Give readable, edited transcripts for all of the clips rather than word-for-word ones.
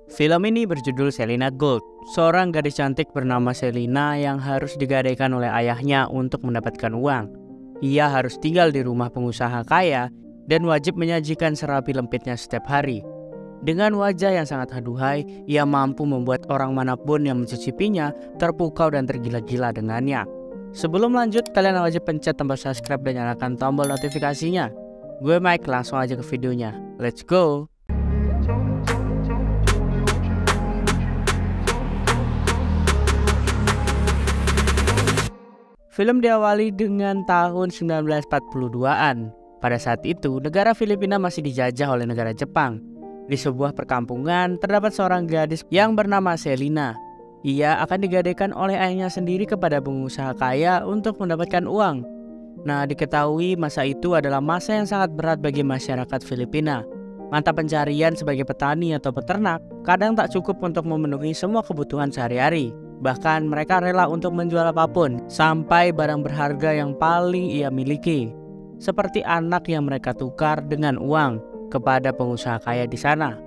Film ini berjudul Selina Gold, seorang gadis cantik bernama Selina yang harus digadaikan oleh ayahnya untuk mendapatkan uang. Ia harus tinggal di rumah pengusaha kaya dan wajib menyajikan serapi lempitnya setiap hari. Dengan wajah yang sangat aduhai, ia mampu membuat orang manapun yang mencicipinya terpukau dan tergila-gila dengannya. Sebelum lanjut, kalian wajib pencet tombol subscribe dan nyalakan tombol notifikasinya. Gue Mike, langsung aja ke videonya. Let's go! Film diawali dengan tahun 1942-an. Pada saat itu, negara Filipina masih dijajah oleh negara Jepang. Di sebuah perkampungan, terdapat seorang gadis yang bernama Selina. Ia akan digadaikan oleh ayahnya sendiri kepada pengusaha kaya untuk mendapatkan uang. Nah, diketahui masa itu adalah masa yang sangat berat bagi masyarakat Filipina. Mata pencarian sebagai petani atau peternak kadang tak cukup untuk memenuhi semua kebutuhan sehari-hari. Bahkan mereka rela untuk menjual apapun, sampai barang berharga yang paling ia miliki, seperti anak yang mereka tukar dengan uang kepada pengusaha kaya di sana.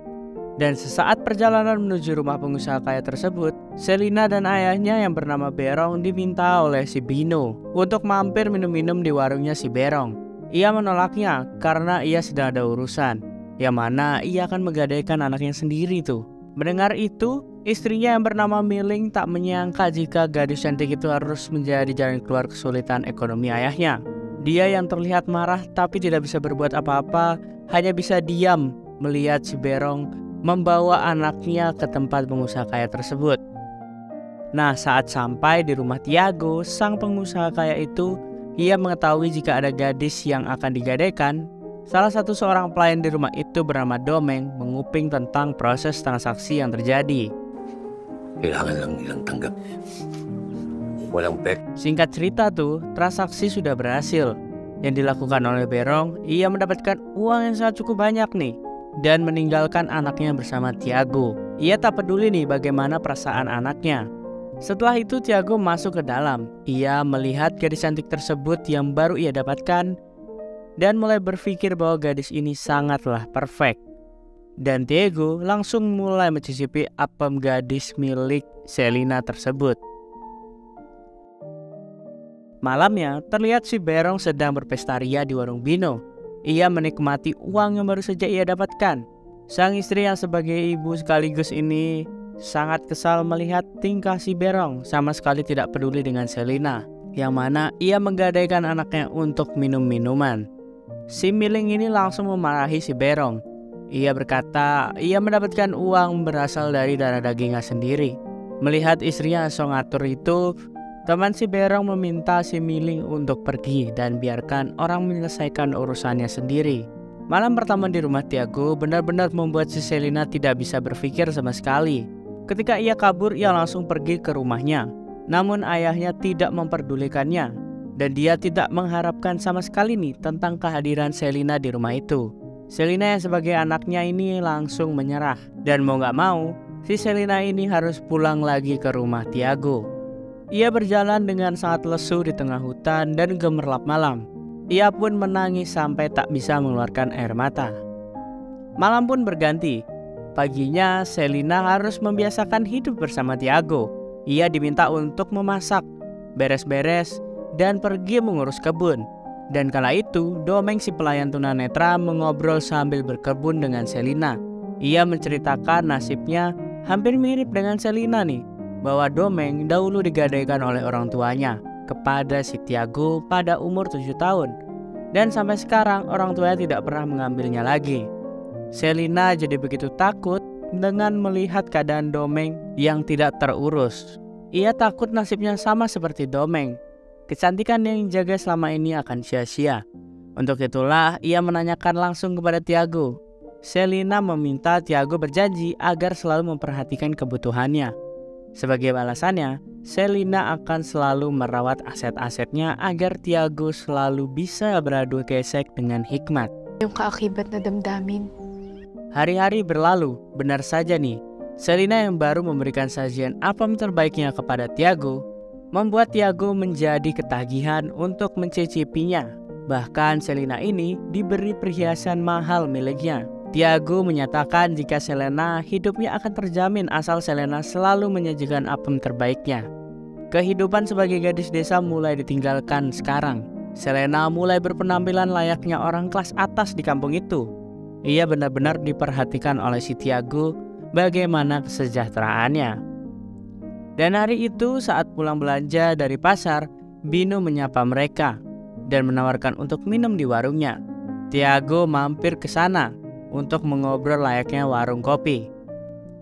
Dan sesaat perjalanan menuju rumah pengusaha kaya tersebut, Selina dan ayahnya yang bernama Berong diminta oleh si Bino untuk mampir minum-minum di warungnya si Berong. Ia menolaknya karena ia sedang ada urusan, yang mana ia akan menggadaikan anaknya sendiri tuh. Mendengar itu, istrinya yang bernama Miling tak menyangka jika gadis cantik itu harus menjadi jalan keluar kesulitan ekonomi ayahnya. Dia yang terlihat marah tapi tidak bisa berbuat apa-apa, hanya bisa diam melihat si Berong membawa anaknya ke tempat pengusaha kaya tersebut. Nah, saat sampai di rumah Tiago, sang pengusaha kaya itu, ia mengetahui jika ada gadis yang akan digadaikan. Salah satu seorang pelayan di rumah itu bernama Domeng menguping tentang proses transaksi yang terjadi. Kailangan lang nilang tanggap. Walang pek. Singkat cerita tuh, transaksi sudah berhasil. Yang dilakukan oleh Berong, ia mendapatkan uang yang sangat cukup banyak nih, dan meninggalkan anaknya bersama Tiago. Ia tak peduli nih bagaimana perasaan anaknya. Setelah itu Tiago masuk ke dalam. Ia melihat gadis cantik tersebut yang baru ia dapatkan, dan mulai berpikir bahwa gadis ini sangatlah perfect. Dan Tiago langsung mulai mencicipi apem gadis milik Selina tersebut. Malamnya, terlihat si Berong sedang berpesta ria di warung Bino. Ia menikmati uang yang baru saja ia dapatkan. Sang istri yang sebagai ibu sekaligus ini sangat kesal melihat tingkah si Berong sama sekali tidak peduli dengan Selina, yang mana ia menggadaikan anaknya untuk minum minuman. Si Miling ini langsung memarahi si Berong. Ia berkata ia mendapatkan uang berasal dari darah dagingnya sendiri. Melihat istrinya so ngatur itu, teman si Berong meminta si Miling untuk pergi dan biarkan orang menyelesaikan urusannya sendiri. Malam pertama di rumah Tiago benar-benar membuat si Selina tidak bisa berpikir sama sekali. Ketika ia kabur, ia langsung pergi ke rumahnya. Namun ayahnya tidak memperdulikannya, dan dia tidak mengharapkan sama sekali nih tentang kehadiran Selina di rumah itu. Selina yang sebagai anaknya ini langsung menyerah. Dan mau gak mau, si Selina ini harus pulang lagi ke rumah Tiago. Ia berjalan dengan sangat lesu di tengah hutan dan gemerlap malam. Ia pun menangis sampai tak bisa mengeluarkan air mata. Malam pun berganti. Paginya Selina harus membiasakan hidup bersama Tiago. Ia diminta untuk memasak, beres-beres, dan pergi mengurus kebun. Dan kala itu, Domeng si pelayan tunanetra mengobrol sambil berkebun dengan Selina. Ia menceritakan nasibnya hampir mirip dengan Selina nih, bahwa Domeng dahulu digadaikan oleh orang tuanya kepada si Tiago pada umur 7 tahun. Dan sampai sekarang orang tuanya tidak pernah mengambilnya lagi. Selina jadi begitu takut dengan melihat keadaan Domeng yang tidak terurus. Ia takut nasibnya sama seperti Domeng. Kecantikan yang dijaga selama ini akan sia-sia. Untuk itulah ia menanyakan langsung kepada Tiago. Selina meminta Tiago berjanji agar selalu memperhatikan kebutuhannya. Sebagai balasannya, Selina akan selalu merawat aset-asetnya agar Tiago selalu bisa beradu gesek dengan hikmat. Yung kaakibat na damdamin. Hari-hari berlalu, benar saja nih. Selina yang baru memberikan sajian apem terbaiknya kepada Tiago membuat Tiago menjadi ketagihan untuk mencicipinya. Bahkan Selina ini diberi perhiasan mahal miliknya. Tiago menyatakan jika Selena hidupnya akan terjamin asal Selena selalu menyajikan apem terbaiknya. Kehidupan sebagai gadis desa mulai ditinggalkan sekarang. Selena mulai berpenampilan layaknya orang kelas atas di kampung itu. Ia benar-benar diperhatikan oleh si Tiago bagaimana kesejahteraannya. Dan hari itu saat pulang belanja dari pasar, Bino menyapa mereka dan menawarkan untuk minum di warungnya. Tiago mampir ke sana untuk mengobrol layaknya warung kopi.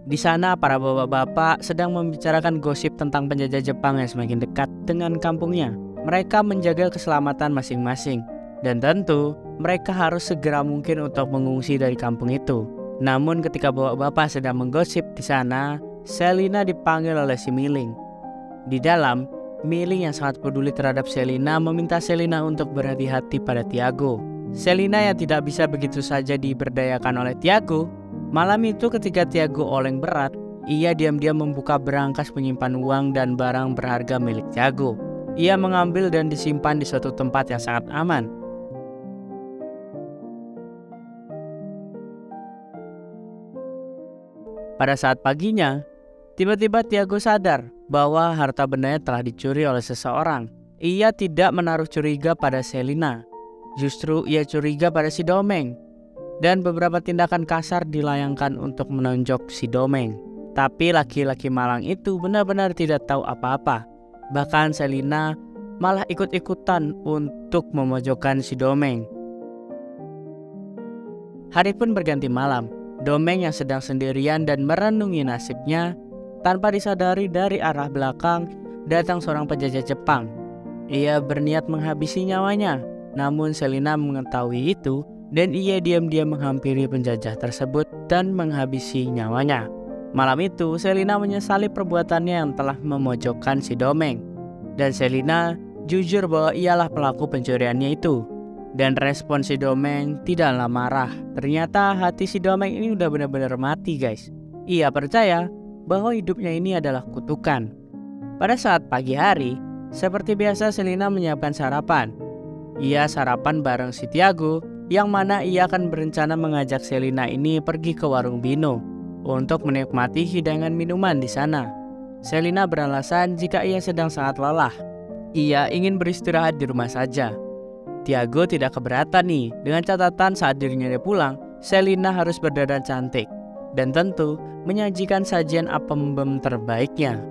Di sana para bapak-bapak sedang membicarakan gosip tentang penjajah Jepang yang semakin dekat dengan kampungnya. Mereka menjaga keselamatan masing-masing dan tentu mereka harus segera mungkin untuk mengungsi dari kampung itu. Namun ketika bapak-bapak sedang menggosip di sana, Selina dipanggil oleh si Miling. Di dalam, Miling yang sangat peduli terhadap Selina meminta Selina untuk berhati-hati pada Tiago. Selina yang tidak bisa begitu saja diberdayakan oleh Tiago. Malam itu ketika Tiago oleng berat, ia diam-diam membuka berangkas menyimpan uang dan barang berharga milik Tiago. Ia mengambil dan disimpan di suatu tempat yang sangat aman. Pada saat paginya, tiba-tiba Tiago sadar bahwa harta bendanya telah dicuri oleh seseorang. Ia tidak menaruh curiga pada Selina. Justru ia curiga pada si Domeng. Dan beberapa tindakan kasar dilayangkan untuk menonjok si Domeng. Tapi laki-laki malang itu benar-benar tidak tahu apa-apa. Bahkan Selina malah ikut-ikutan untuk memojokkan si Domeng. Hari pun berganti malam. Domeng yang sedang sendirian dan merenungi nasibnya, tanpa disadari dari arah belakang datang seorang penjajah Jepang. Ia berniat menghabisi nyawanya. Namun Selina mengetahui itu dan ia diam-diam menghampiri penjajah tersebut dan menghabisi nyawanya. Malam itu Selina menyesali perbuatannya yang telah memojokkan si Domeng. Dan Selina jujur bahwa ialah pelaku pencuriannya itu. Dan respon si Domeng tidaklah marah. Ternyata hati si Domeng ini udah benar-benar mati guys. Ia percaya bahwa hidupnya ini adalah kutukan. Pada saat pagi hari, seperti biasa Selina menyiapkan sarapan. Ia sarapan bareng si Tiago, yang mana ia akan berencana mengajak Selina ini pergi ke warung Bino untuk menikmati hidangan minuman di sana. Selina beralasan jika ia sedang sangat lelah. Ia ingin beristirahat di rumah saja. Tiago tidak keberatan nih, dengan catatan saat dirinya dia pulang, Selina harus berdandan cantik dan tentu menyajikan sajian apem terbaiknya.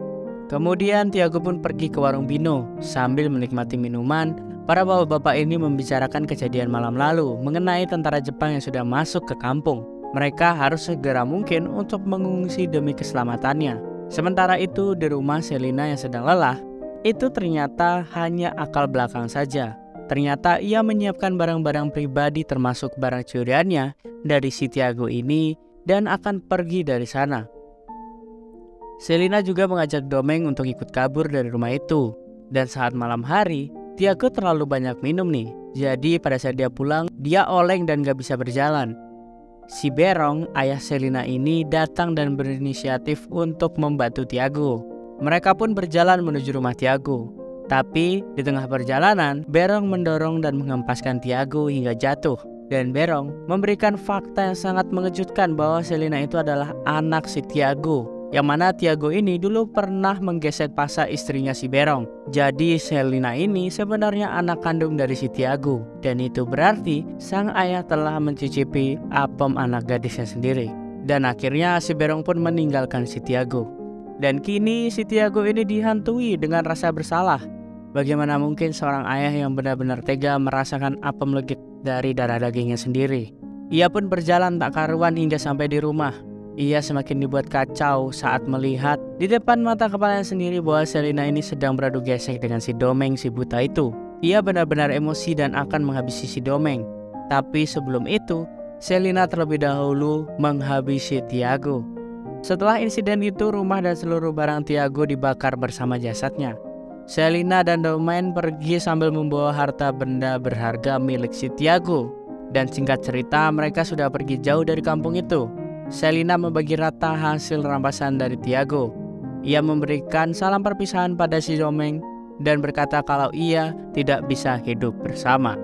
Kemudian Tiago pun pergi ke warung Bino sambil menikmati minuman. Para bapak-bapak ini membicarakan kejadian malam lalu mengenai tentara Jepang yang sudah masuk ke kampung. Mereka harus segera mungkin untuk mengungsi demi keselamatannya. Sementara itu di rumah Selina yang sedang lelah, itu ternyata hanya akal belakang saja. Ternyata ia menyiapkan barang-barang pribadi termasuk barang curiannya dari si Tiago ini dan akan pergi dari sana. Selina juga mengajak Domeng untuk ikut kabur dari rumah itu. Dan saat malam hari, Tiago terlalu banyak minum nih. Jadi pada saat dia pulang, dia oleng dan gak bisa berjalan. Si Berong, ayah Selina ini datang dan berinisiatif untuk membantu Tiago. Mereka pun berjalan menuju rumah Tiago. Tapi di tengah perjalanan, Berong mendorong dan menghempaskan Tiago hingga jatuh. Dan Berong memberikan fakta yang sangat mengejutkan bahwa Selina itu adalah anak si Tiago. Yang mana Tiago ini dulu pernah menggesek pasa istrinya si Berong. Jadi Selina ini sebenarnya anak kandung dari si Tiago. Dan itu berarti sang ayah telah mencicipi apem anak gadisnya sendiri. Dan akhirnya si Berong pun meninggalkan si Tiago. Dan kini si Tiago ini dihantui dengan rasa bersalah. Bagaimana mungkin seorang ayah yang benar-benar tega merasakan apem legit dari darah dagingnya sendiri. Ia pun berjalan tak karuan hingga sampai di rumah. Ia semakin dibuat kacau saat melihat di depan mata kepalanya sendiri bahwa Selina ini sedang beradu gesek dengan si Domeng si buta itu. Ia benar-benar emosi dan akan menghabisi si Domeng. Tapi sebelum itu, Selina terlebih dahulu menghabisi Tiago. Setelah insiden itu, rumah dan seluruh barang Tiago dibakar bersama jasadnya. Selina dan Domeng pergi sambil membawa harta benda berharga milik si Tiago. Dan singkat cerita, mereka sudah pergi jauh dari kampung itu. Selina membagi rata hasil rampasan dari Tiago. Ia memberikan salam perpisahan pada si Domeng dan berkata kalau ia tidak bisa hidup bersama.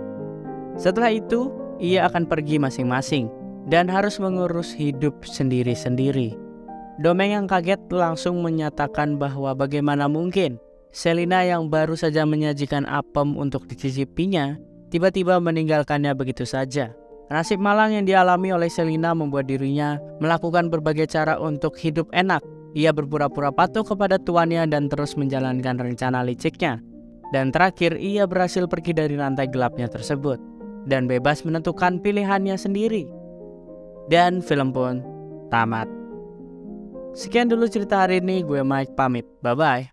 Setelah itu, ia akan pergi masing-masing. dan harus mengurus hidup sendiri-sendiri. Domeng yang kaget langsung menyatakan bahwa bagaimana mungkin Selina yang baru saja menyajikan apem untuk dicicipinya tiba-tiba meninggalkannya begitu saja. Nasib malang yang dialami oleh Selina membuat dirinya melakukan berbagai cara untuk hidup enak. Ia berpura-pura patuh kepada tuannya dan terus menjalankan rencana liciknya. Dan terakhir ia berhasil pergi dari rantai gelapnya tersebut dan bebas menentukan pilihannya sendiri. Dan film pun tamat. Sekian dulu cerita hari ini, gue Mike pamit. Bye-bye.